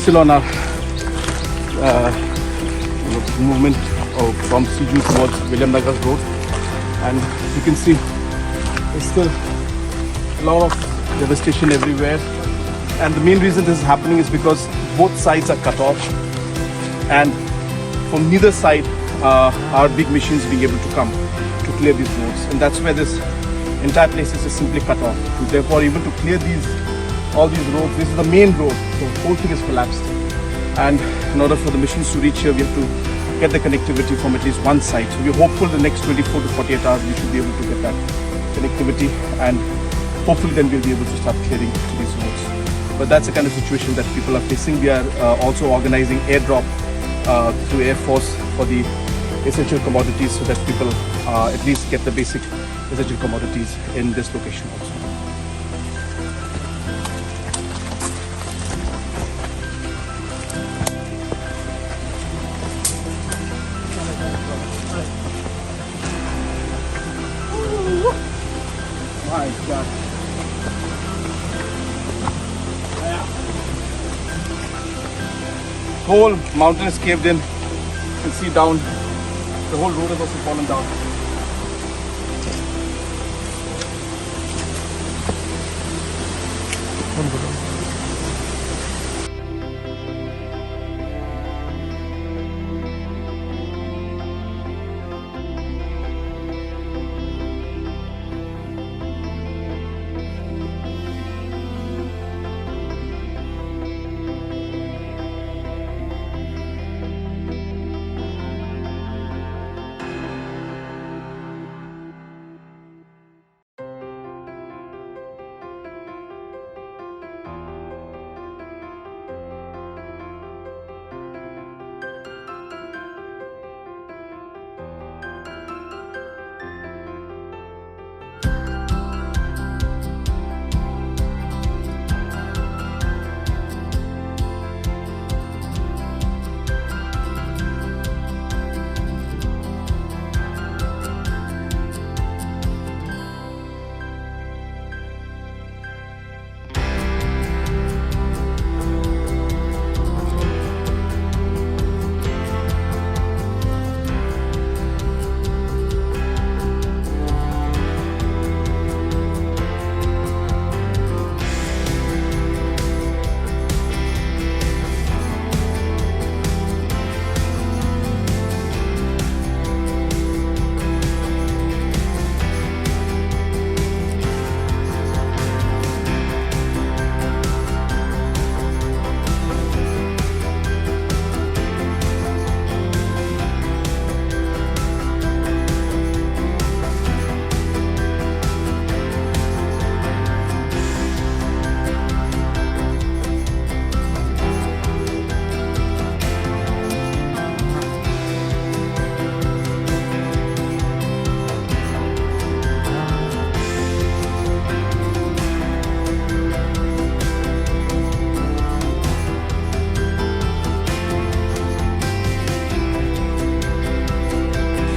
still on our movement from Siju towards William Nagar Road, and you can see there's still a lot of devastation everywhere. And the main reason this is happening is because both sides are cut off, and from neither side are big machines being able to come to clear these roads, and that's where this entire place is just simply cut off. And therefore, even to clear all these roads, this is the main road, the whole thing is collapsed. And in order for the machines to reach here, we have to get the connectivity from at least one side. So we're hopeful the next 24 to 48 hours we should be able to get that connectivity, and hopefully then we'll be able to start clearing these roads. But that's the kind of situation that people are facing. We are also organizing airdrop through Air Force for the essential commodities, so that people at least get the basic essential commodities in this location also. My God. Whole mountain is caved in. You can see down. The whole road has also fallen down.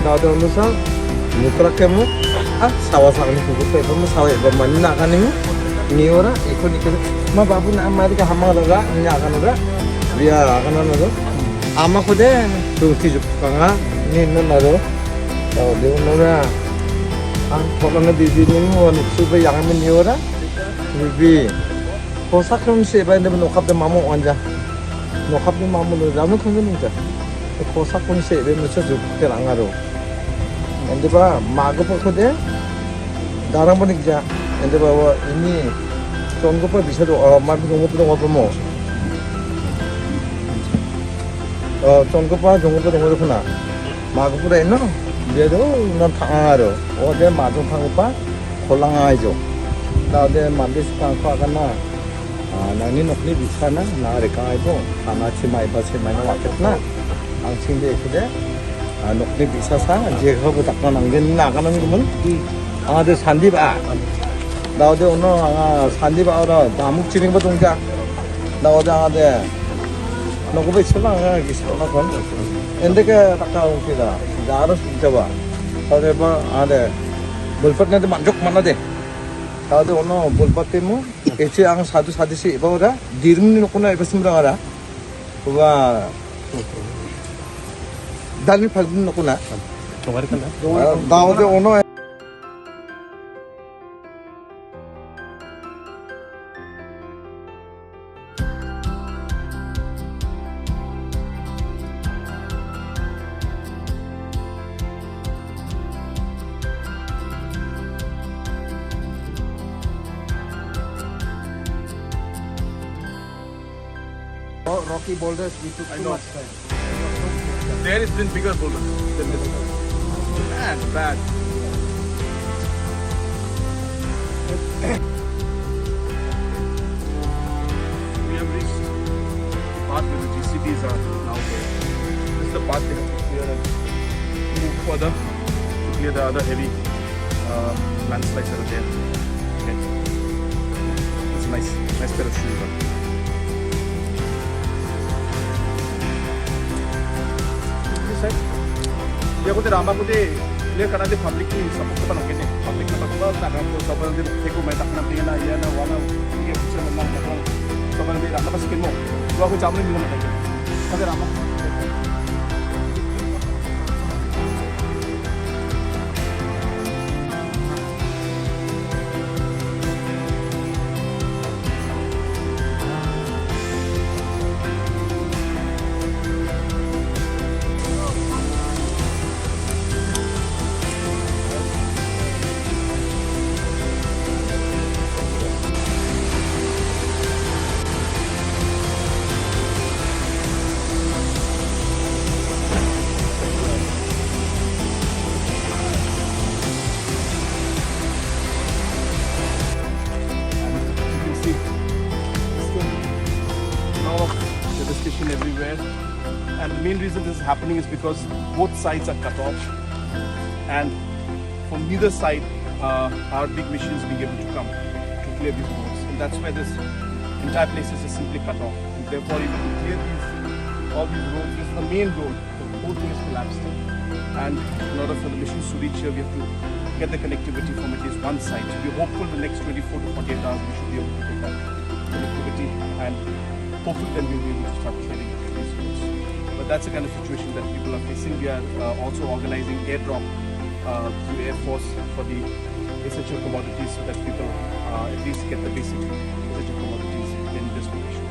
Nato mo sa nutrak mo sawa sa kanila ko pero mo sawa ba man na kanimo ni ora ikon ikon mababu na amari ka hamalaga nya kanura biya kanana do ama ko de tuki jup kanga ni no na do to de no na ang photo na didi ni mo no suba yang ni ora bi posak 좀 세바 근데 녹합도 마모 완자 녹합도 마모로 자면 큰 거는 자 posak 좀 세베 뭐 저주 때랑 가로 근데 봐 마고 포토데 다른 분이 자 근데 봐 이미 전국파 비서도 마비 정보도 뭐 전국파 정보도 그렇구나 마고보다 있나 얘도 난 당하러 어제 마중 방파 콜랑아이죠 나데 만디스 방파 가나 나니 녹니 비차나 나레카이고 아마치 마이바체 마이나 왔겠나 angchingde ikide nokni bisasa jeghabu takna nanggen naganan gumun angade sandiba daode ono anga sandiba ora damuk chining ba dongja daode angade nogobe chela anga gisona kon endeke takka ukida jaro sujaba daode ba ade bolpatne de manjok manade daode ono bolpatte mu eche ang sadu sadisi ba ora dirmni nokona ibasimra gara 그가 달리 밟는 거구나. 동아리 끝나? 나 어제 오늘 rocky boulders we took too much time. There has been bigger boulders than this. Man, bad. We have reached the part where the GCBs are now there. This is the part they have to clear and move further to clear the other heavy landslides that are there. Okay. It's a nice pair of shoes. dia ko drama ko de clear kana de public ni support ko banok ne public na ba ta ga ko sabal de te ko mai tak na pinga na ya na wala ye kuch na na na sabal de rama pas kin mo ko ko jamne ni na ta ka de rama everywhere, and the main reason this is happening is because both sides are cut off, and from neither side are big machines being able to come to clear these roads, and that's why this entire place is just simply cut off. And therefore, if you clear all these roads, this is the main road, the whole thing is collapsed, and in order for the machines to reach here, we have to get the connectivity from at least one side. So we're hopeful the next 24 to 48 hours we should be able to get that connectivity, and hopefully then we'll be able to start clearing these roads. But that's the kind of situation that people are facing. We are also organizing airdrop through Air Force for the essential commodities so that people at least get the basic essential commodities in this location.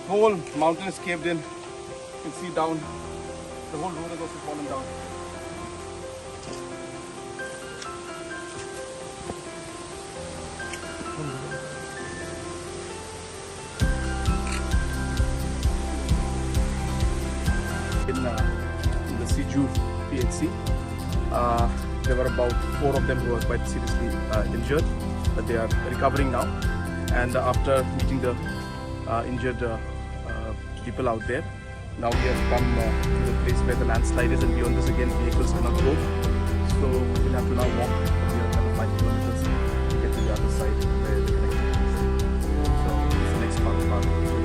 The whole mountain is caved in. You can see down. The whole road has also fallen down. In the Siju PHC, there were about 4 of them who were quite seriously injured, but they are recovering now. And after meeting the injured people out there, now we have come to the place where the landslide is, and beyond this again vehicles cannot go, so we'll have to now walk another 5 kilometers to get to the other side where the connectivity is. So this is the next part of our journey.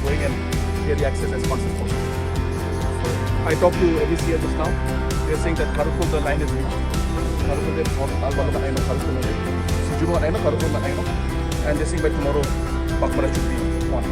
Going and get the access as fast as possible. I talked to ABC just now. They are saying that Karukul, the line is reached. Karukul, they Siju, and they're saying by tomorrow, Bakmara should be on.